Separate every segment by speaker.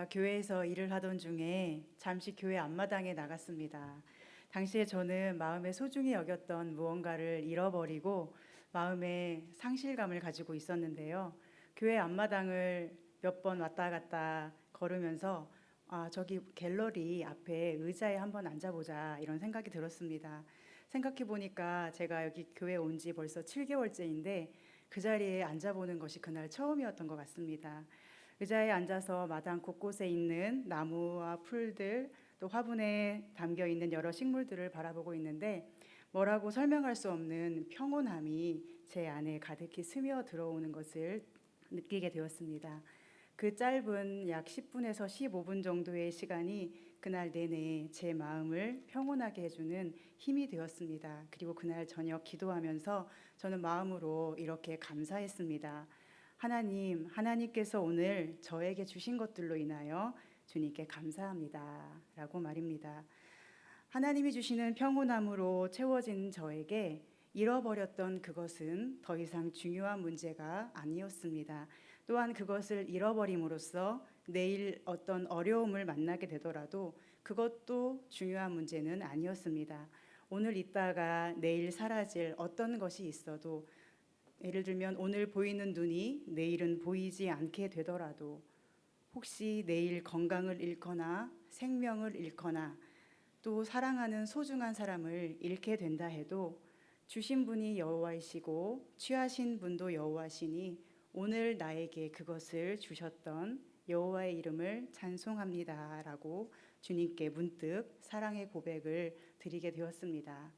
Speaker 1: 교회에서 일을 하던 중에 잠시 교회 앞마당에 나갔습니다. 당시에 저는 마음에 소중히 여겼던 무언가를 잃어버리고 마음에 상실감을 가지고 있었는데요. 교회 앞마당을 몇 번 왔다 갔다 걸으면서 저기 갤러리 앞에 의자에 한번 앉아보자 이런 생각이 들었습니다. 생각해 보니까 제가 여기 교회 온 지 벌써 7개월째인데 그 자리에 앉아보는 것이 그날 처음이었던 것 같습니다. 의자에 앉아서 마당 곳곳에 있는 나무와 풀들, 또 화분에 담겨 있는 여러 식물들을 바라보고 있는데 뭐라고 설명할 수 없는 평온함이 제 안에 가득히 스며 들어오는 것을 느끼게 되었습니다. 그 짧은 약 10분에서 15분 정도의 시간이 그날 내내 제 마음을 평온하게 해주는 힘이 되었습니다. 그리고 그날 저녁 기도하면서 저는 마음으로 이렇게 감사했습니다. 하나님께서 오늘 저에게 주신 것들로 인하여 주님께 감사합니다. 라고 말입니다. 하나님이 주시는 평온함으로 채워진 저에게 잃어버렸던 그것은 더 이상 중요한 문제가 아니었습니다. 또한 그것을 잃어버림으로써 내일 어떤 어려움을 만나게 되더라도 그것도 중요한 문제는 아니었습니다. 오늘 있다가 내일 사라질 어떤 것이 있어도, 예를 들면 오늘 보이는 눈이 내일은 보이지 않게 되더라도, 혹시 내일 건강을 잃거나 생명을 잃거나 또 사랑하는 소중한 사람을 잃게 된다 해도 주신 분이 여호와이시고 취하신 분도 여호와시니 오늘 나에게 그것을 주셨던 여호와의 이름을 찬송합니다 라고 주님께 문득 사랑의 고백을 드리게 되었습니다.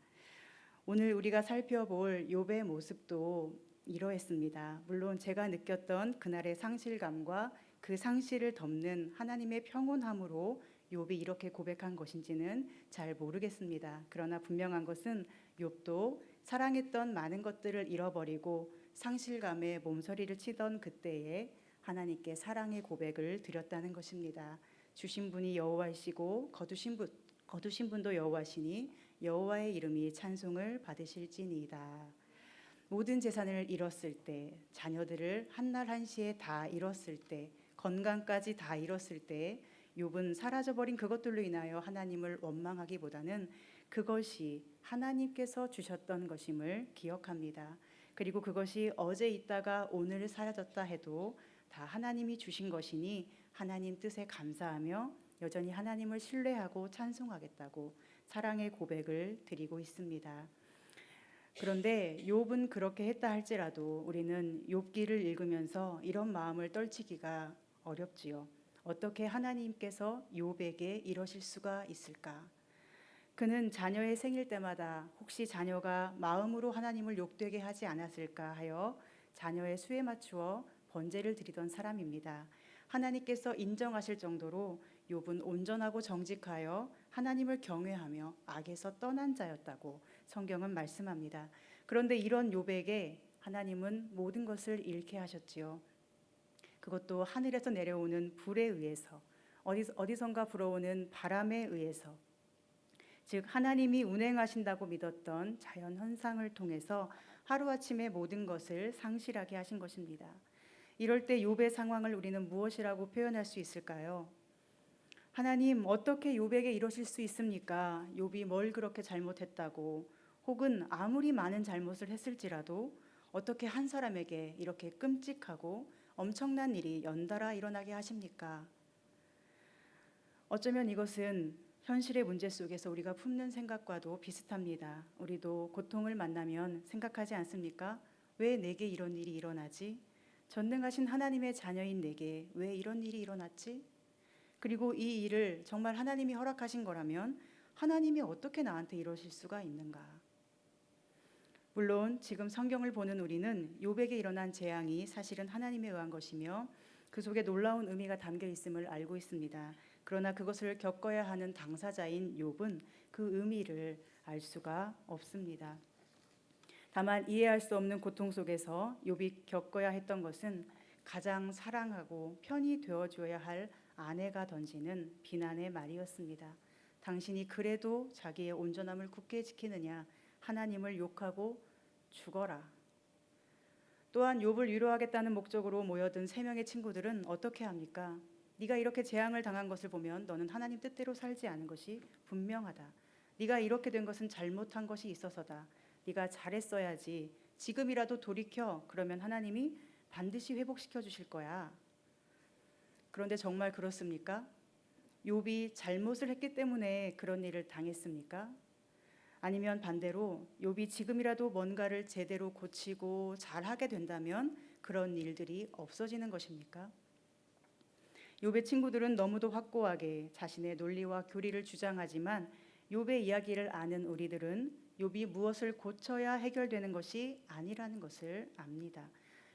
Speaker 1: 오늘 우리가 살펴볼 욥의 모습도 이러했습니다. 물론 제가 느꼈던 그날의 상실감과 그 상실을 덮는 하나님의 평온함으로 욥이 이렇게 고백한 것인지는 잘 모르겠습니다. 그러나 분명한 것은 욥도 사랑했던 많은 것들을 잃어버리고 상실감에 몸서리를 치던 그때에 하나님께 사랑의 고백을 드렸다는 것입니다. 주신 분이 여호와이시고 거두신 분도 여호와시니 여호와의 이름이 찬송을 받으실지니이다. 모든 재산을 잃었을 때, 자녀들을 한날 한시에 다 잃었을 때, 건강까지 다 잃었을 때 욥은 사라져버린 그것들로 인하여 하나님을 원망하기보다는 그것이 하나님께서 주셨던 것임을 기억합니다. 그리고 그것이 어제 있다가 오늘 사라졌다 해도 다 하나님이 주신 것이니 하나님 뜻에 감사하며 여전히 하나님을 신뢰하고 찬송하겠다고 사랑의 고백을 드리고 있습니다. 그런데 욥은 그렇게 했다 할지라도 우리는 욥기를 읽으면서 이런 마음을 떨치기가 어렵지요. 어떻게 하나님께서 욥에게 이러실 수가 있을까? 그는 자녀의 생일 때마다 혹시 자녀가 마음으로 하나님을 욕되게 하지 않았을까 하여 자녀의 수에 맞추어 번제를 드리던 사람입니다. 하나님께서 인정하실 정도로 욥은 온전하고 정직하여 하나님을 경외하며 악에서 떠난 자였다고 성경은 말씀합니다. 그런데 이런 욥에게 하나님은 모든 것을 잃게 하셨지요. 그것도 하늘에서 내려오는 불에 의해서, 어디선가 불어오는 바람에 의해서, 즉 하나님이 운행하신다고 믿었던 자연 현상을 통해서 하루아침에 모든 것을 상실하게 하신 것입니다. 이럴 때 욥의 상황을 우리는 무엇이라고 표현할 수 있을까요? 하나님, 어떻게 욥에게 이러실 수 있습니까? 욥이 뭘 그렇게 잘못했다고, 혹은 아무리 많은 잘못을 했을지라도 어떻게 한 사람에게 이렇게 끔찍하고 엄청난 일이 연달아 일어나게 하십니까? 어쩌면 이것은 현실의 문제 속에서 우리가 품는 생각과도 비슷합니다. 우리도 고통을 만나면 생각하지 않습니까? 왜 내게 이런 일이 일어나지? 전능하신 하나님의 자녀인 내게 왜 이런 일이 일어났지? 그리고 이 일을 정말 하나님이 허락하신 거라면 하나님이 어떻게 나한테 이러실 수가 있는가? 물론 지금 성경을 보는 우리는 욥에게 일어난 재앙이 사실은 하나님에 의한 것이며 그 속에 놀라운 의미가 담겨 있음을 알고 있습니다. 그러나 그것을 겪어야 하는 당사자인 욥은 그 의미를 알 수가 없습니다. 다만 이해할 수 없는 고통 속에서 욥이 겪어야 했던 것은 가장 사랑하고 편이 되어줘야 할 아내가 던지는 비난의 말이었습니다. 당신이 그래도 자기의 온전함을 굳게 지키느냐? 하나님을 욕하고 죽어라. 또한 욥을 위로하겠다는 목적으로 모여든 3명의 친구들은 어떻게 합니까? 네가 이렇게 재앙을 당한 것을 보면 너는 하나님 뜻대로 살지 않은 것이 분명하다. 네가 이렇게 된 것은 잘못한 것이 있어서다. 네가 잘했어야지. 지금이라도 돌이켜. 그러면 하나님이 반드시 회복시켜 주실 거야. 그런데 정말 그렇습니까? 욥이 잘못을 했기 때문에 그런 일을 당했습니까? 아니면 반대로 욥이 지금이라도 뭔가를 제대로 고치고 잘하게 된다면 그런 일들이 없어지는 것입니까? 욥의 친구들은 너무도 확고하게 자신의 논리와 교리를 주장하지만 욥의 이야기를 아는 우리들은 욥이 무엇을 고쳐야 해결되는 것이 아니라는 것을 압니다.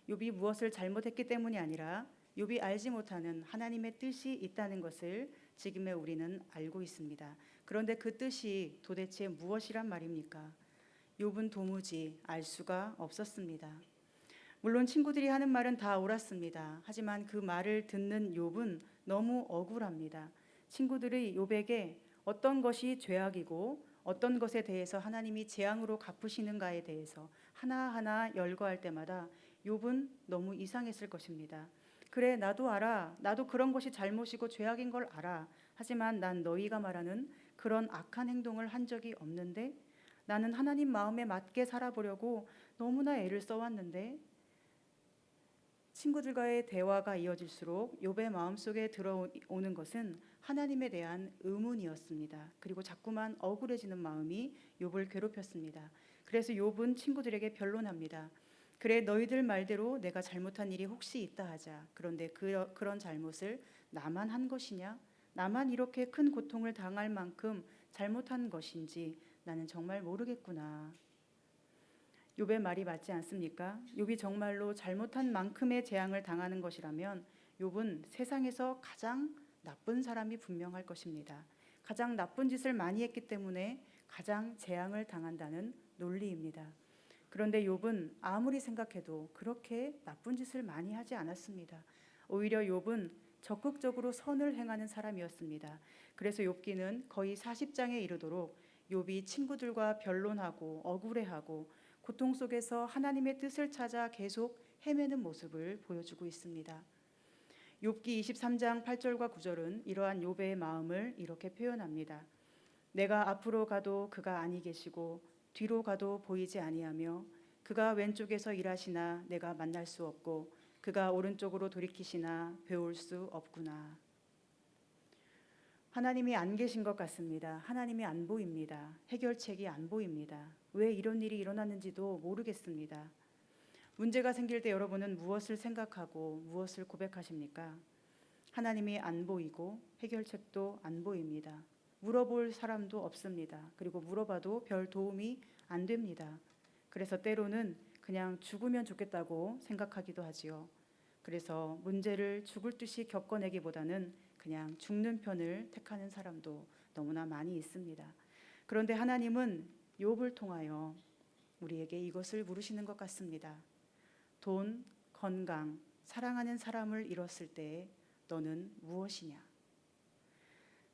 Speaker 1: 욥이 무엇을 잘못했기 때문이 아니라 욥이 알지 못하는 하나님의 뜻이 있다는 것을 지금의 우리는 알고 있습니다. 그런데 그 뜻이 도대체 무엇이란 말입니까? 욥은 도무지 알 수가 없었습니다. 물론 친구들이 하는 말은 다 옳았습니다. 하지만 그 말을 듣는 욥은 너무 억울합니다. 친구들이 욥에게 어떤 것이 죄악이고 어떤 것에 대해서 하나님이 재앙으로 갚으시는가에 대해서 하나하나 열거할 때마다 욥은 너무 이상했을 것입니다. 그래, 나도 알아. 나도 그런 것이 잘못이고 죄악인 걸 알아. 하지만 난 너희가 말하는 그런 악한 행동을 한 적이 없는데, 나는 하나님 마음에 맞게 살아보려고 너무나 애를 써왔는데. 친구들과의 대화가 이어질수록 욥의 마음속에 들어오는 것은 하나님에 대한 의문이었습니다. 그리고 자꾸만 억울해지는 마음이 욥을 괴롭혔습니다. 그래서 욥은 친구들에게 변론합니다. 그래, 너희들 말대로 내가 잘못한 일이 혹시 있다 하자. 그런데 그런 잘못을 나만 한 것이냐? 나만 이렇게 큰 고통을 당할 만큼 잘못한 것인지 나는 정말 모르겠구나. 욥의 말이 맞지 않습니까? 욥이 정말로 잘못한 만큼의 재앙을 당하는 것이라면 욥은 세상에서 가장 나쁜 사람이 분명할 것입니다. 가장 나쁜 짓을 많이 했기 때문에 가장 재앙을 당한다는 논리입니다. 그런데 욥은 아무리 생각해도 그렇게 나쁜 짓을 많이 하지 않았습니다. 오히려 욥은 적극적으로 선을 행하는 사람이었습니다. 그래서 욥기는 거의 40장에 이르도록 욥이 친구들과 변론하고 억울해하고 고통 속에서 하나님의 뜻을 찾아 계속 헤매는 모습을 보여주고 있습니다. 욥기 23장 8절과 9절은 이러한 욥의 마음을 이렇게 표현합니다. 내가 앞으로 가도 그가 아니 계시고 뒤로 가도 보이지 아니하며 그가 왼쪽에서 일하시나 내가 만날 수 없고 그가 오른쪽으로 돌이키시나 배울 수 없구나. 하나님이 안 계신 것 같습니다. 하나님이 안 보입니다. 해결책이 안 보입니다. 왜 이런 일이 일어났는지도 모르겠습니다. 문제가 생길 때 여러분은 무엇을 생각하고 무엇을 고백하십니까? 하나님이 안 보이고 해결책도 안 보입니다. 물어볼 사람도 없습니다. 그리고 물어봐도 별 도움이 안 됩니다. 그래서 때로는 그냥 죽으면 좋겠다고 생각하기도 하지요. 그래서 문제를 죽을 듯이 겪어내기보다는 그냥 죽는 편을 택하는 사람도 너무나 많이 있습니다. 그런데 하나님은 욥을 통하여 우리에게 이것을 물으시는 것 같습니다. 돈, 건강, 사랑하는 사람을 잃었을 때 너는 무엇이냐?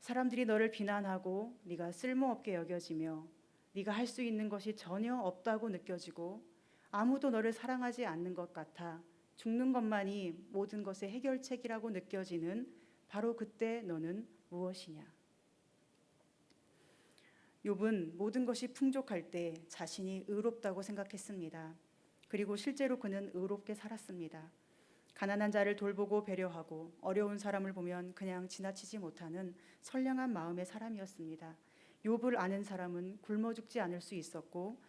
Speaker 1: 사람들이 너를 비난하고 네가 쓸모없게 여겨지며 네가 할 수 있는 것이 전혀 없다고 느껴지고 아무도 너를 사랑하지 않는 것 같아 죽는 것만이 모든 것의 해결책이라고 느껴지는 바로 그때 너는 무엇이냐? 욥은 모든 것이 풍족할 때 자신이 의롭다고 생각했습니다. 그리고 실제로 그는 의롭게 살았습니다. 가난한 자를 돌보고 배려하고 어려운 사람을 보면 그냥 지나치지 못하는 선량한 마음의 사람이었습니다. 욥을 아는 사람은 굶어 죽지 않을 수 있었고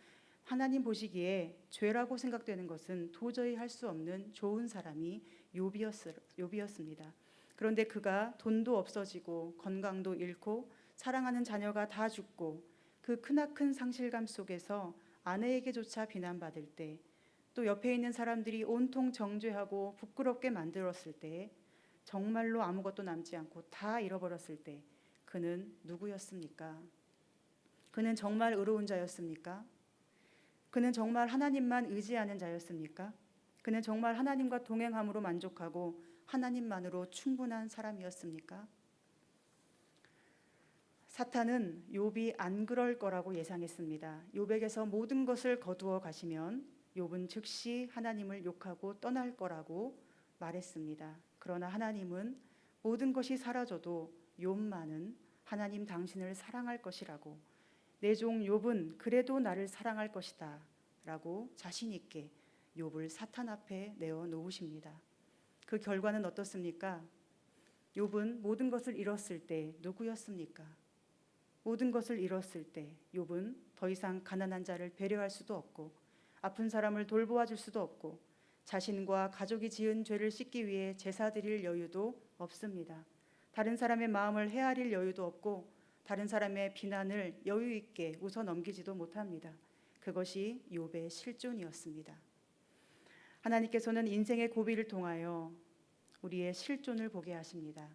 Speaker 1: 하나님 보시기에 죄라고 생각되는 것은 도저히 할 수 없는 좋은 사람이 욥이었습니다. 그런데 그가 돈도 없어지고 건강도 잃고 사랑하는 자녀가 다 죽고 그 크나큰 상실감 속에서 아내에게조차 비난받을 때, 또 옆에 있는 사람들이 온통 정죄하고 부끄럽게 만들었을 때, 정말로 아무것도 남지 않고 다 잃어버렸을 때 그는 누구였습니까? 그는 정말 의로운 자였습니까? 그는 정말 하나님만 의지하는 자였습니까? 그는 정말 하나님과 동행함으로 만족하고 하나님만으로 충분한 사람이었습니까? 사탄은 욥이 안 그럴 거라고 예상했습니다. 욥에게서 모든 것을 거두어 가시면 욥은 즉시 하나님을 욕하고 떠날 거라고 말했습니다. 그러나 하나님은 모든 것이 사라져도 욥만은 하나님 당신을 사랑할 것이라고, 내 종 욥은 그래도 나를 사랑할 것이다 라고 자신 있게 욥을 사탄 앞에 내어 놓으십니다. 그 결과는 어떻습니까? 욥은 모든 것을 잃었을 때 누구였습니까? 모든 것을 잃었을 때 욥은 더 이상 가난한 자를 배려할 수도 없고, 아픈 사람을 돌보아 줄 수도 없고, 자신과 가족이 지은 죄를 씻기 위해 제사 드릴 여유도 없습니다. 다른 사람의 마음을 헤아릴 여유도 없고, 다른 사람의 비난을 여유 있게 웃어 넘기지도 못합니다. 그것이 욥의 실존이었습니다. 하나님께서는 인생의 고비를 통하여 우리의 실존을 보게 하십니다.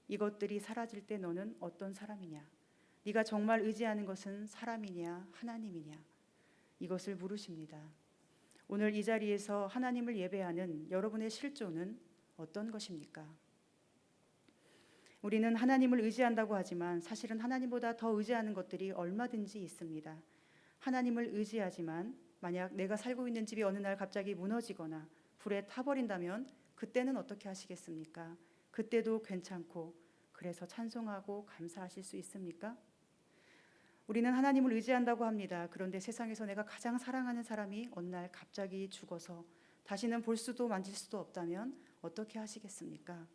Speaker 1: 이것들이 사라질 때 너는 어떤 사람이냐? 네가 정말 의지하는 것은 사람이냐 하나님이냐? 이것을 물으십니다. 오늘 이 자리에서 하나님을 예배하는 여러분의 실존은 어떤 것입니까? 우리는 하나님을 의지한다고 하지만 사실은 하나님보다 더 의지하는 것들이 얼마든지 있습니다. 하나님을 의지하지만 만약 내가 살고 있는 집이 어느 날 갑자기 무너지거나 불에 타버린다면 그때는 어떻게 하시겠습니까? 그때도 괜찮고 그래서 찬송하고 감사하실 수 있습니까? 우리는 하나님을 의지한다고 합니다. 그런데 세상에서 내가 가장 사랑하는 사람이 어느 날 갑자기 죽어서 다시는 볼 수도 만질 수도 없다면 어떻게 하시겠습니까?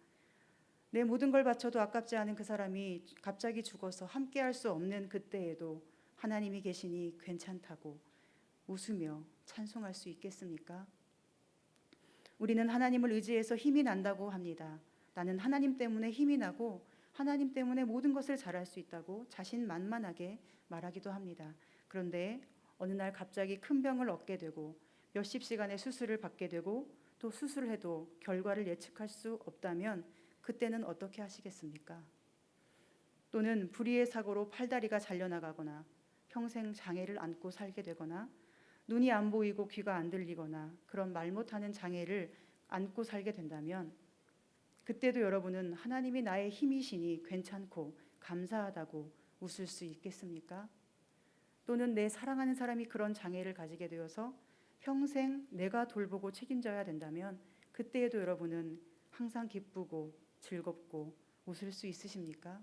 Speaker 1: 내 모든 걸 바쳐도 아깝지 않은 그 사람이 갑자기 죽어서 함께할 수 없는 그때에도 하나님이 계시니 괜찮다고 웃으며 찬송할 수 있겠습니까? 우리는 하나님을 의지해서 힘이 난다고 합니다. 나는 하나님 때문에 힘이 나고 하나님 때문에 모든 것을 잘할 수 있다고 자신만만하게 말하기도 합니다. 그런데 어느 날 갑자기 큰 병을 얻게 되고 몇십 시간의 수술을 받게 되고 또 수술을 해도 결과를 예측할 수 없다면 그때는 어떻게 하시겠습니까? 또는 불의의 사고로 팔다리가 잘려나가거나 평생 장애를 안고 살게 되거나 눈이 안 보이고 귀가 안 들리거나 그런 말 못하는 장애를 안고 살게 된다면 그때도 여러분은 하나님이 나의 힘이시니 괜찮고 감사하다고 웃을 수 있겠습니까? 또는 내 사랑하는 사람이 그런 장애를 가지게 되어서 평생 내가 돌보고 책임져야 된다면 그때에도 여러분은 항상 기쁘고 즐겁고 웃을 수 있으십니까?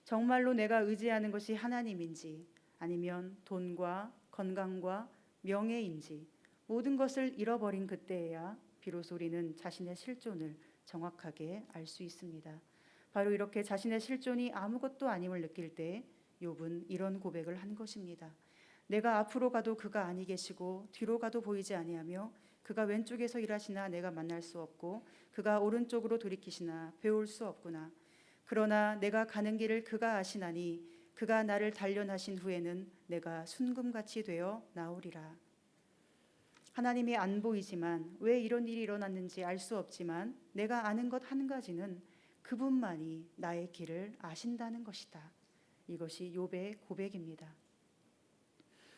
Speaker 1: 정말로 내가 의지하는 것이 하나님인지 아니면 돈과 건강과 명예인지 모든 것을 잃어버린 그때에야 비로소 우리는 자신의 실존을 정확하게 알 수 있습니다. 바로 이렇게 자신의 실존이 아무것도 아님을 느낄 때 욥은 이런 고백을 한 것입니다. 내가 앞으로 가도 그가 아니 계시고 뒤로 가도 보이지 아니하며 그가 왼쪽에서 일하시나 내가 만날 수 없고 그가 오른쪽으로 돌이키시나 배울 수 없구나. 그러나 내가 가는 길을 그가 아시나니 그가 나를 단련하신 후에는 내가 순금같이 되어 나오리라. 하나님이 안 보이지만 왜 이런 일이 일어났는지 알 수 없지만 내가 아는 것 한 가지는 그분만이 나의 길을 아신다는 것이다. 이것이 욥의 고백입니다.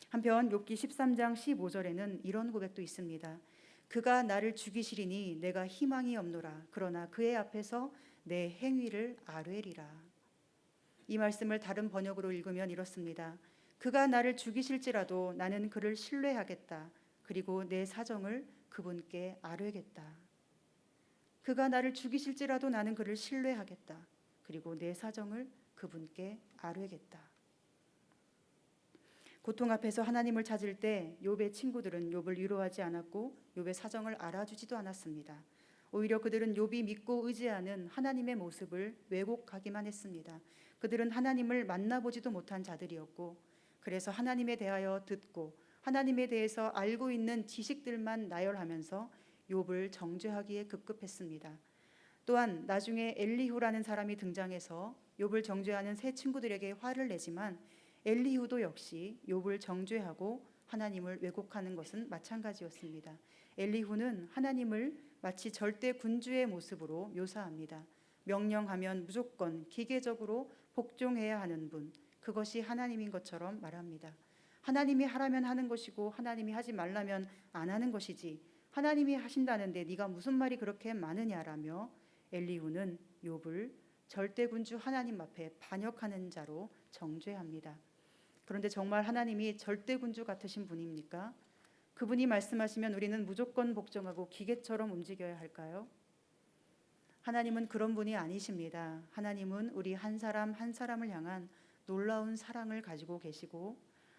Speaker 1: 한편 욥기 13장 15절에는 이런 고백도 있습니다. 그가 나를 죽이시리니 내가 희망이 없노라. 그러나 그의 앞에서 내 행위를 아뢰리라. 이 말씀을 다른 번역으로 읽으면 이렇습니다. 그가 나를 죽이실지라도 나는 그를 신뢰하겠다. 그리고 내 사정을 그분께 아뢰겠다. 그가 나를 죽이실지라도 나는 그를 신뢰하겠다. 그리고 내 사정을 그분께 아뢰겠다. 고통 앞에서 하나님을 찾을 때 욥의 친구들은 욥을 위로하지 않았고 욥의 사정을 알아주지도 않았습니다. 오히려 그들은 욥이 믿고 의지하는 하나님의 모습을 왜곡하기만 했습니다. 그들은 하나님을 만나보지도 못한 자들이었고 그래서 하나님에 대하여 듣고 하나님에 대해서 알고 있는 지식들만 나열하면서 욥을 정죄하기에 급급했습니다. 또한 나중에 엘리후라는 사람이 등장해서 욥을 정죄하는 세 친구들에게 화를 내지만 엘리후도 역시 욥을 정죄하고 하나님을 왜곡하는 것은 마찬가지였습니다. 엘리후는 하나님을 마치 절대 군주의 모습으로 묘사합니다. 명령하면 무조건 기계적으로 복종해야 하는 분, 그것이 하나님인 것처럼 말합니다. 하나님이 하라면 하는 것이고 하나님이 하지 말라면 안 하는 것이지 하나님이 하신다는데 네가 무슨 말이 그렇게 많으냐라며 엘리후는 욥을 절대군주 하나님 앞에 반역하는 자로 정죄합니다. 그런데 정말 하나님이 절대군주 같으신 분입니까? 그분이 말씀하시면 우리는 무조건 복종하고 기계처럼 움직여야 할까요? 하나님은 그런 분이 아니십니다. 하나님은 우리 한 사람 한 사람을 향한 놀라운 사랑을 가지고 계시고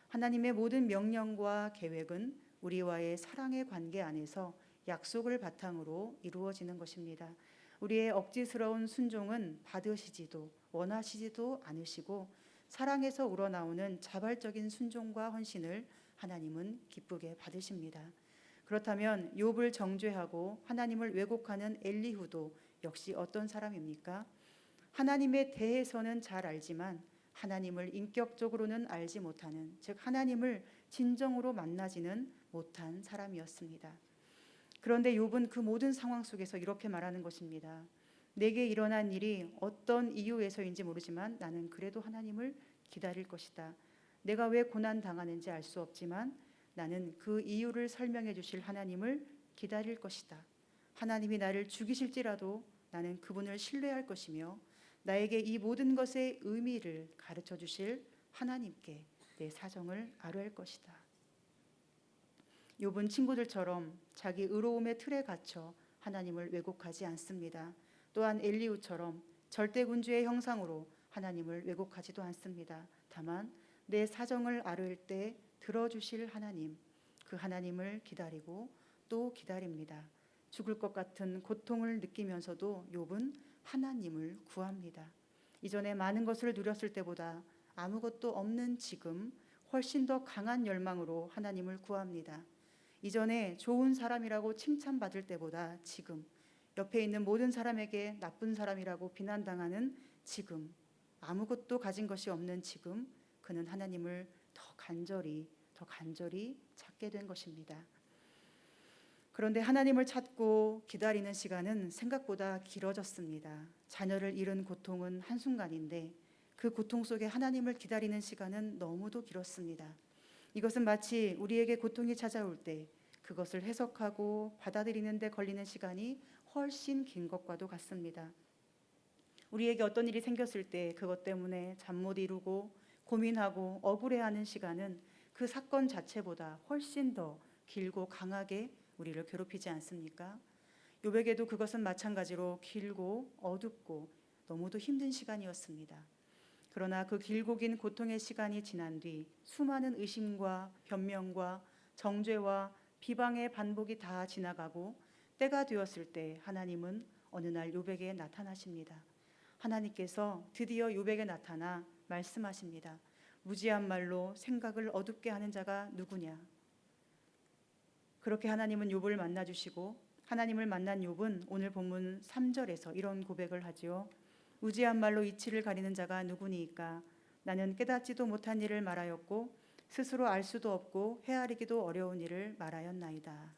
Speaker 1: 하나님의 모든 명령과 계획은 우리와의 사랑의 관계 안에서 약속을 바탕으로 이루어지는 것입니다. 우리의 억지스러운 순종은 받으시지도 원하시지도 않으시고 사랑에서 우러나오는 자발적인 순종과 헌신을 하나님은 기쁘게 받으십니다. 그렇다면 욥을 정죄하고 하나님을 왜곡하는 엘리후도 역시 어떤 사람입니까? 하나님에 대해서는 잘 알지만 하나님을 인격적으로는 알지 못하는, 즉 하나님을 진정으로 만나지는 못한 사람이었습니다. 그런데 욥은 그 모든 상황 속에서 이렇게 말하는 것입니다. 내게 일어난 일이 어떤 이유에서인지 모르지만 나는 그래도 하나님을 기다릴 것이다. 내가 왜 고난 당하는지 알 수 없지만 나는 그 이유를 설명해 주실 하나님을 기다릴 것이다. 하나님이 나를 죽이실지라도 나는 그분을 신뢰할 것이며 나에게 이 모든 것의 의미를 가르쳐 주실 하나님께 내 사정을 아뢰할 것이다. 욥은 친구들처럼 자기 의로움의 틀에 갇혀 하나님을 왜곡하지 않습니다. 또한 엘리후처럼 절대군주의 형상으로 하나님을 왜곡하지도 않습니다. 다만 내 사정을 아뢰을 때 들어주실 하나님, 그 하나님을 기다리고 또 기다립니다. 죽을 것 같은 고통을 느끼면서도 욥은 하나님을 구합니다. 이전에 많은 것을 누렸을 때보다 아무것도 없는 지금 훨씬 더 강한 열망으로 하나님을 구합니다. 이전에 좋은 사람이라고 칭찬받을 때보다 지금 옆에 있는 모든 사람에게 나쁜 사람이라고 비난당하는 지금, 아무것도 가진 것이 없는 지금, 그는 하나님을 더 간절히 찾게 된 것입니다. 그런데 하나님을 찾고 기다리는 시간은 생각보다 길어졌습니다. 자녀를 잃은 고통은 한순간인데 그 고통 속에 하나님을 기다리는 시간은 너무도 길었습니다. 이것은 마치 우리에게 고통이 찾아올 때 그것을 해석하고 받아들이는 데 걸리는 시간이 훨씬 긴 것과도 같습니다. 우리에게 어떤 일이 생겼을 때 그것 때문에 잠 못 이루고 고민하고 억울해하는 시간은 그 사건 자체보다 훨씬 더 길고 강하게 우리를 괴롭히지 않습니까? 욥에게도 그것은 마찬가지로 길고 어둡고 너무도 힘든 시간이었습니다. 그러나 그 길고 긴 고통의 시간이 지난 뒤 수많은 의심과 변명과 정죄와 비방의 반복이 다 지나가고 때가 되었을 때 하나님은 어느 날 욥에게 나타나십니다. 하나님께서 드디어 욥에게 나타나 말씀하십니다. 무지한 말로 생각을 어둡게 하는 자가 누구냐? 그렇게 하나님은 욥을 만나 주시고 하나님을 만난 욥은 오늘 본문 3절에서 이런 고백을 하지요. 무지한 말로 이치를 가리는 자가 누구니이까? 나는 깨닫지도 못한 일을 말하였고 스스로 알 수도 없고 헤아리기도 어려운 일을 말하였나이다.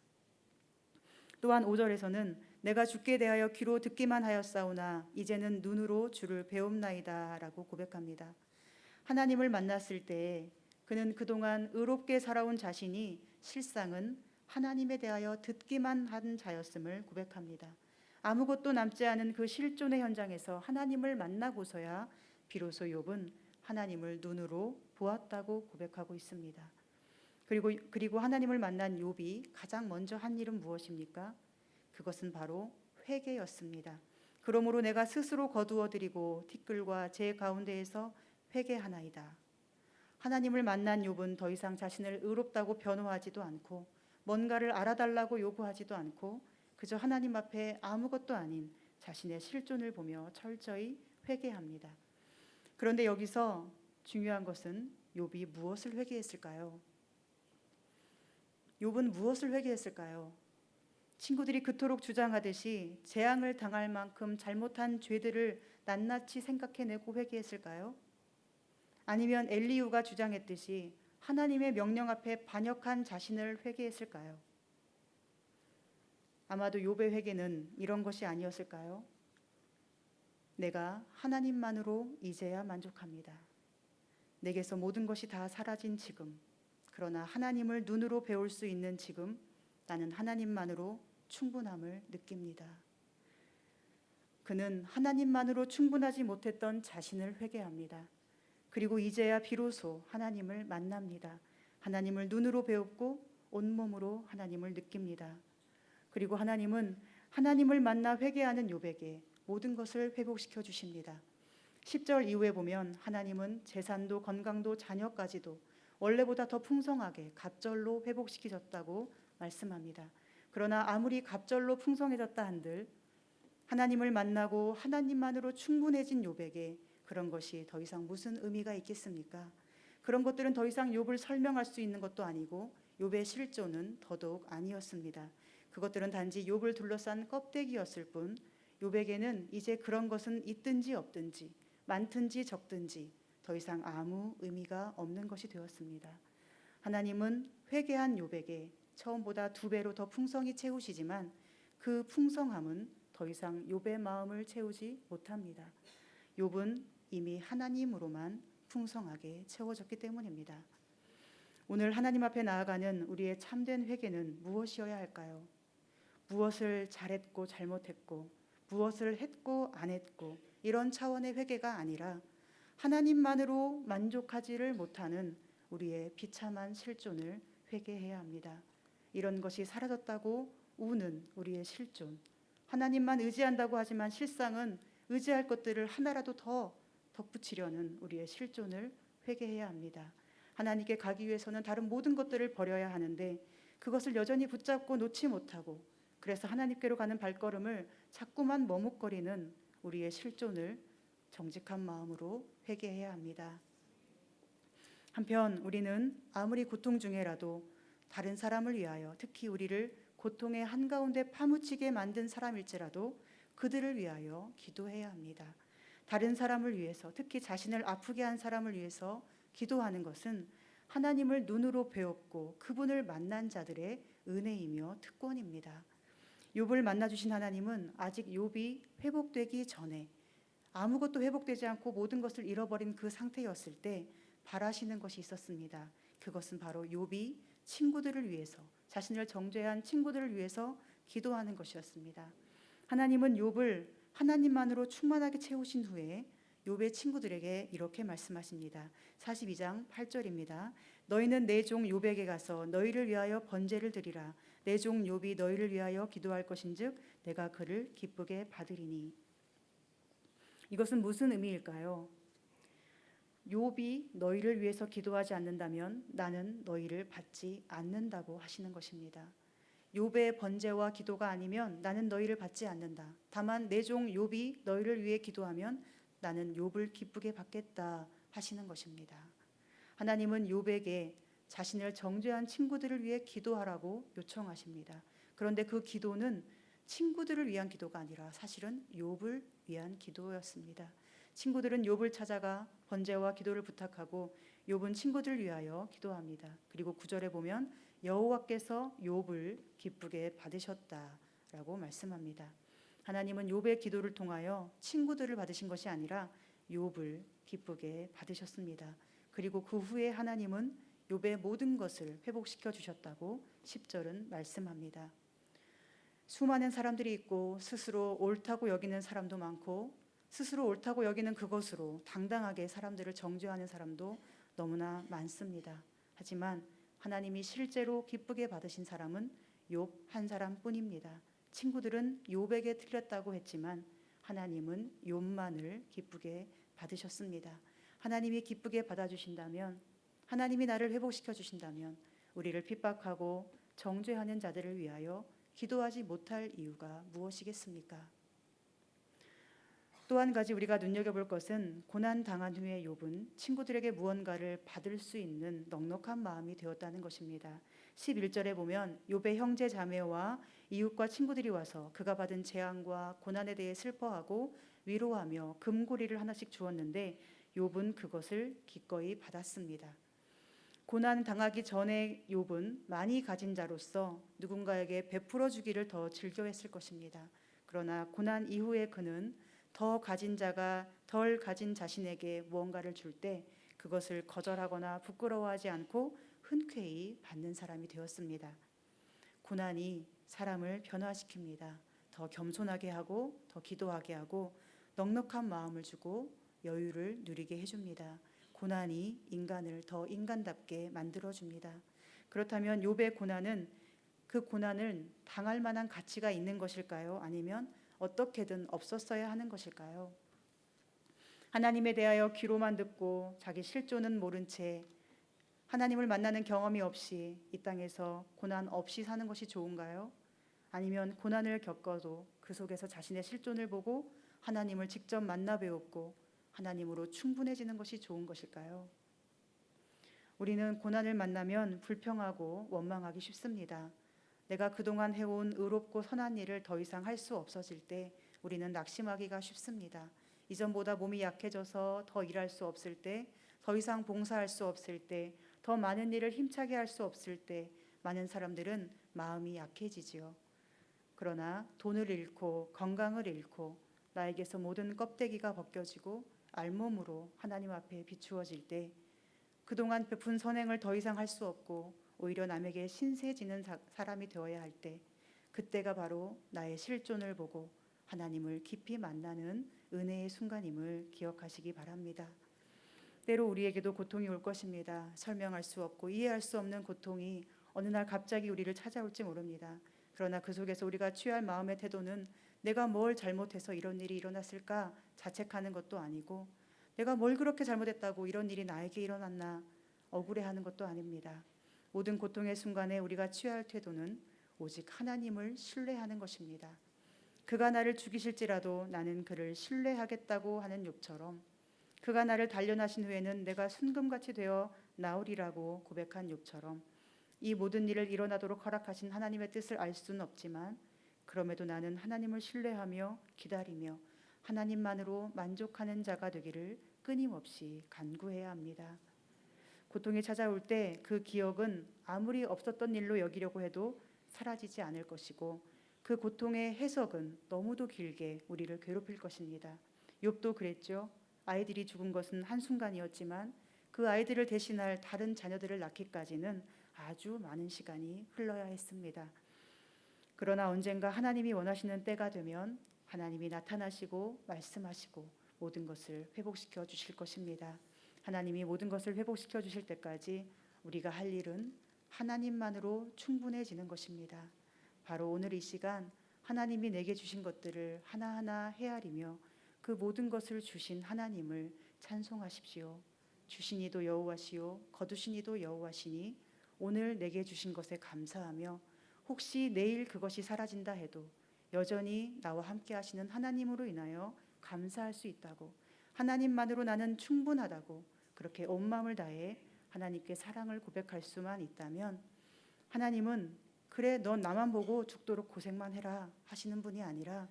Speaker 1: 또한 5절에서는 내가 주께 대하여 귀로 듣기만 하였사오나 이제는 눈으로 주를 배움나이다 라고 고백합니다. 하나님을 만났을 때 그는 그동안 의롭게 살아온 자신이 실상은 하나님에 대하여 듣기만 한 자였음을 고백합니다. 아무것도 남지 않은 그 실존의 현장에서 하나님을 만나고서야 비로소 욥은 하나님을 눈으로 보았다고 고백하고 있습니다. 그리고 하나님을 만난 욥이 가장 먼저 한 일은 무엇입니까? 그것은 바로 회개였습니다. 그러므로 내가 스스로 거두어드리고 티끌과 제 가운데에서 회개하나이다. 하나님을 만난 욥은 더 이상 자신을 의롭다고 변호하지도 않고 뭔가를 알아달라고 요구하지도 않고 그저 하나님 앞에 아무것도 아닌 자신의 실존을 보며 철저히 회개합니다. 그런데 여기서 중요한 것은 욥이 무엇을 회개했을까요? 욥은 무엇을 회개했을까요? 친구들이 그토록 주장하듯이 재앙을 당할 만큼 잘못한 죄들을 낱낱이 생각해내고 회개했을까요? 아니면 엘리후가 주장했듯이 하나님의 명령 앞에 반역한 자신을 회개했을까요? 아마도 욥의 회개는 이런 것이 아니었을까요? 내가 하나님만으로 이제야 만족합니다. 내게서 모든 것이 다 사라진 지금, 그러나 하나님을 눈으로 배울 수 있는 지금, 나는 하나님만으로 충분함을 느낍니다. 그는 하나님만으로 충분하지 못했던 자신을 회개합니다. 그리고 이제야 비로소 하나님을 만납니다. 하나님을 눈으로 배웠고 온몸으로 하나님을 느낍니다. 그리고 하나님은 하나님을 만나 회개하는 욥에게 모든 것을 회복시켜 주십니다. 10절 이후에 보면 하나님은 재산도 건강도 자녀까지도 원래보다 더 풍성하게 갑절로 회복시키셨다고 말씀합니다. 그러나 아무리 갑절로 풍성해졌다 한들 하나님을 만나고 하나님만으로 충분해진 욥에게 그런 것이 더 이상 무슨 의미가 있겠습니까? 그런 것들은 더 이상 욥을 설명할 수 있는 것도 아니고 욥의 실존은 더더욱 아니었습니다. 그것들은 단지 욥을 둘러싼 껍데기였을 뿐 욥에게는 이제 그런 것은 있든지 없든지 많든지 적든지 더 이상 아무 의미가 없는 것이 되었습니다. 하나님은 회개한 욥에게 처음보다 2배로 더 풍성히 채우시지만 그 풍성함은 더 이상 욥의 마음을 채우지 못합니다. 욥은 이미 하나님으로만 풍성하게 채워졌기 때문입니다. 오늘 하나님 앞에 나아가는 우리의 참된 회개는 무엇이어야 할까요? 무엇을 잘했고 잘못했고 무엇을 했고 안 했고 이런 차원의 회개가 아니라 하나님만으로 만족하지를 못하는 우리의 비참한 실존을 회개해야 합니다. 이런 것이 사라졌다고 우는 우리의 실존, 하나님만 의지한다고 하지만 실상은 의지할 것들을 하나라도 더 덧붙이려는 우리의 실존을 회개해야 합니다. 하나님께 가기 위해서는 다른 모든 것들을 버려야 하는데 그것을 여전히 붙잡고 놓지 못하고 그래서 하나님께로 가는 발걸음을 자꾸만 머뭇거리는 우리의 실존을 정직한 마음으로 회개해야 합니다. 한편 우리는 아무리 고통 중에라도 다른 사람을 위하여 특히 우리를 고통의 한가운데 파묻히게 만든 사람일지라도 그들을 위하여 기도해야 합니다. 다른 사람을 위해서 특히 자신을 아프게 한 사람을 위해서 기도하는 것은 하나님을 눈으로 배웠고 그분을 만난 자들의 은혜이며 특권입니다. 욥을 만나주신 하나님은 아직 욥이 회복되기 전에 아무것도 회복되지 않고 모든 것을 잃어버린 그 상태였을 때 바라시는 것이 있었습니다. 그것은 바로 욥이 친구들을 위해서 자신을 정죄한 친구들을 위해서 기도하는 것이었습니다. 하나님은 욥을 하나님만으로 충만하게 채우신 후에 욥의 친구들에게 이렇게 말씀하십니다. 42장 8절입니다. 너희는 내 종 욥에게 가서 너희를 위하여 번제를 드리라. 내 종 욥이 너희를 위하여 기도할 것인즉 내가 그를 기쁘게 받으리니. 이것은 무슨 의미일까요? 욥이 너희를 위해서 기도하지 않는다면 나는 너희를 받지 않는다고 하시는 것입니다. 욥의 번제와 기도가 아니면 나는 너희를 받지 않는다. 다만 내 종 욥이 너희를 위해 기도하면 나는 욥을 기쁘게 받겠다 하시는 것입니다. 하나님은 욥에게 자신을 정죄한 친구들을 위해 기도하라고 요청하십니다. 그런데 그 기도는 친구들을 위한 기도가 아니라 사실은 욥을 위한 기도였습니다. 친구들은 욥을 찾아가 번제와 기도를 부탁하고 욥은 친구들을 위하여 기도합니다. 그리고 9절에 보면 여호와께서 욥을 기쁘게 받으셨다라고 말씀합니다. 하나님은 욥의 기도를 통하여 친구들을 받으신 것이 아니라 욥을 기쁘게 받으셨습니다. 그리고 그 후에 하나님은 욥의 모든 것을 회복시켜 주셨다고 10절은 말씀합니다. 수많은 사람들이 있고 스스로 옳다고 여기는 사람도 많고 스스로 옳다고 여기는 그것으로 당당하게 사람들을 정죄하는 사람도 너무나 많습니다. 하지만 하나님이 실제로 기쁘게 받으신 사람은 욥 한 사람뿐입니다. 친구들은 욥에게 틀렸다고 했지만 하나님은 욥만을 기쁘게 받으셨습니다. 하나님이 기쁘게 받아주신다면, 하나님이 나를 회복시켜 주신다면 우리를 핍박하고 정죄하는 자들을 위하여 기도하지 못할 이유가 무엇이겠습니까? 또 한 가지 우리가 눈여겨볼 것은 고난 당한 후에 욥은 친구들에게 무언가를 받을 수 있는 넉넉한 마음이 되었다는 것입니다. 11절에 보면 욥의 형제 자매와 이웃과 친구들이 와서 그가 받은 재앙과 고난에 대해 슬퍼하고 위로하며 금고리를 하나씩 주었는데 욥은 그것을 기꺼이 받았습니다. 고난 당하기 전에 욥은 많이 가진 자로서 누군가에게 베풀어 주기를 더 즐겨했을 것입니다. 그러나 고난 이후에 그는 더 가진 자가 덜 가진 자신에게 무언가를 줄 때 그것을 거절하거나 부끄러워하지 않고 흔쾌히 받는 사람이 되었습니다. 고난이 사람을 변화시킵니다. 더 겸손하게 하고 더 기도하게 하고 넉넉한 마음을 주고 여유를 누리게 해줍니다. 고난이 인간을 더 인간답게 만들어줍니다. 그렇다면 욥의 고난은 그 고난을 당할 만한 가치가 있는 것일까요? 아니면 어떻게든 없었어야 하는 것일까요? 하나님에 대하여 귀로만 듣고 자기 실존은 모른 채 하나님을 만나는 경험이 없이 이 땅에서 고난 없이 사는 것이 좋은가요? 아니면 고난을 겪어도 그 속에서 자신의 실존을 보고 하나님을 직접 만나 배웠고 하나님으로 충분해지는 것이 좋은 것일까요? 우리는 고난을 만나면 불평하고 원망하기 쉽습니다. 내가 그동안 해온 의롭고 선한 일을 더 이상 할 수 없어질 때 우리는 낙심하기가 쉽습니다. 이전보다 몸이 약해져서 더 일할 수 없을 때, 더 이상 봉사할 수 없을 때, 더 많은 일을 힘차게 할 수 없을 때 많은 사람들은 마음이 약해지지요. 그러나 돈을 잃고 건강을 잃고 나에게서 모든 껍데기가 벗겨지고 알몸으로 하나님 앞에 비추어질 때 그동안 베푼 선행을 더 이상 할 수 없고 오히려 남에게 신세지는 사람이 되어야 할 때 그때가 바로 나의 실존을 보고 하나님을 깊이 만나는 은혜의 순간임을 기억하시기 바랍니다. 때로 우리에게도 고통이 올 것입니다. 설명할 수 없고 이해할 수 없는 고통이 어느 날 갑자기 우리를 찾아올지 모릅니다. 그러나 그 속에서 우리가 취할 마음의 태도는 내가 뭘 잘못해서 이런 일이 일어났을까 자책하는 것도 아니고 내가 뭘 그렇게 잘못했다고 이런 일이 나에게 일어났나 억울해하는 것도 아닙니다. 모든 고통의 순간에 우리가 취할 태도는 오직 하나님을 신뢰하는 것입니다. 그가 나를 죽이실지라도 나는 그를 신뢰하겠다고 하는 욥처럼 그가 나를 단련하신 후에는 내가 순금같이 되어 나오리라고 고백한 욥처럼 이 모든 일을 일어나도록 허락하신 하나님의 뜻을 알 수는 없지만 그럼에도 나는 하나님을 신뢰하며 기다리며 하나님만으로 만족하는 자가 되기를 끊임없이 간구해야 합니다. 고통이 찾아올 때 그 기억은 아무리 없었던 일로 여기려고 해도 사라지지 않을 것이고 그 고통의 해석은 너무도 길게 우리를 괴롭힐 것입니다. 욥도 그랬죠. 아이들이 죽은 것은 한순간이었지만 그 아이들을 대신할 다른 자녀들을 낳기까지는 아주 많은 시간이 흘러야 했습니다. 그러나 언젠가 하나님이 원하시는 때가 되면 하나님이 나타나시고 말씀하시고 모든 것을 회복시켜 주실 것입니다. 하나님이 모든 것을 회복시켜 주실 때까지 우리가 할 일은 하나님만으로 충분해지는 것입니다. 바로 오늘 이 시간 하나님이 내게 주신 것들을 하나하나 헤아리며 그 모든 것을 주신 하나님을 찬송하십시오. 주신 이도 여호와시요 거두신 이도 여호와시니 오늘 내게 주신 것에 감사하며 혹시 내일 그것이 사라진다 해도 여전히 나와 함께 하시는 하나님으로 인하여 감사할 수 있다고 하나님만으로 나는 충분하다고 그렇게 온 마음을 다해 하나님께 사랑을 고백할 수만 있다면 하나님은 그래 넌 나만 보고 죽도록 고생만 해라 하시는 분이 아니라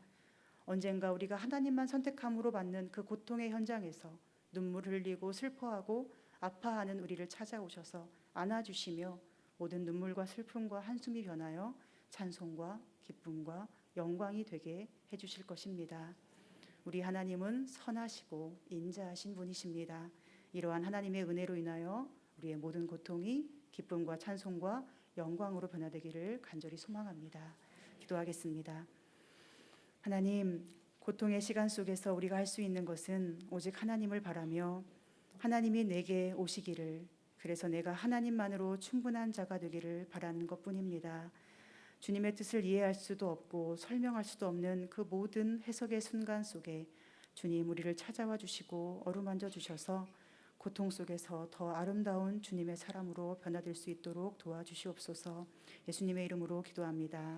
Speaker 1: 언젠가 우리가 하나님만 선택함으로 받는 그 고통의 현장에서 눈물 흘리고 슬퍼하고 아파하는 우리를 찾아오셔서 안아주시며 모든 눈물과 슬픔과 한숨이 변하여 찬송과 기쁨과 영광이 되게 해주실 것입니다. 우리 하나님은 선하시고 인자하신 분이십니다. 이러한 하나님의 은혜로 인하여 우리의 모든 고통이 기쁨과 찬송과 영광으로 변화되기를 간절히 소망합니다. 기도하겠습니다. 하나님, 고통의 시간 속에서 우리가 할 수 있는 것은 오직 하나님을 바라며 하나님이 내게 오시기를, 그래서 내가 하나님만으로 충분한 자가 되기를 바라는 것뿐입니다. 주님의 뜻을 이해할 수도 없고 설명할 수도 없는 그 모든 해석의 순간 속에 주님 우리를 찾아와 주시고 어루만져 주셔서 고통 속에서 더 아름다운 주님의 사람으로 변화될 수 있도록 도와주시옵소서. 예수님의 이름으로 기도합니다.